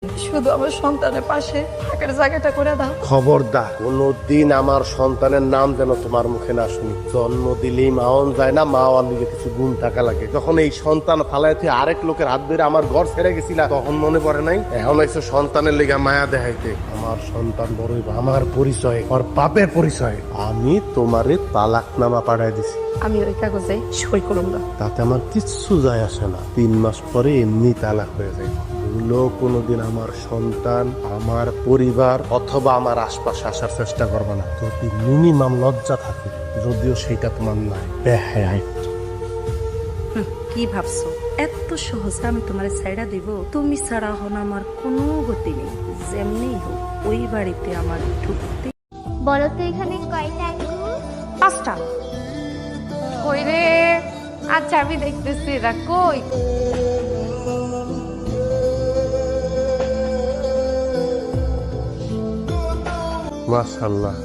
শুধু আমার সন্তানের পাশে থাকার জায়গাটা করে দাও। খবরদার কোনদিন আমার সন্তানের নাম যেন তোমার মুখে না শুনি। জন্ম দিলেই মাওন যায় না, মা আর নিজে কিছু গুণ টাকা লাগে। যখন এই সন্তান ফালায় তুই আরেক লোকের হাত ধরে আমার ঘর ছেড়ে গেছিলা, তখন মনে পড়ে নাই? এখন এসে সন্তানের লেগা মায়া দেখাইতে। আমার সন্তান বড়ই আমার পরিচয়, ওর বাপের পরিচয়। আমি তোমারে তালাকনামা পাঠাই দিছি। আমি ওই কাগজে সই করুন না। তাতে আমার কিচ্ছু যায় আসে না। 3 মাস পরে এমনি তালাক হয়ে যায়। ভুলেও কোনোদিন আমার সন্তান, আমার পরিবার অথবা আমার আশপাশে আসার চেষ্টা করবে না, যদি মিনিমাম লজ্জা থাকে, যদিও সেটা তোমার নাই। বেহায় কি ভাবছো এত সহজে আমি তোমার ছাইড়া দিব? তুমি ছাড়া হন আমার কোনো গতি নেই। যেমনি হোক ওই বাড়িতে আমার ঢুকতে। বলো তো এখানে কয়টা আঙ্গুর? 5টা। কই রে? আচ্ছা আমি দেখতেছি এরা কই। মাশাআল্লাহ।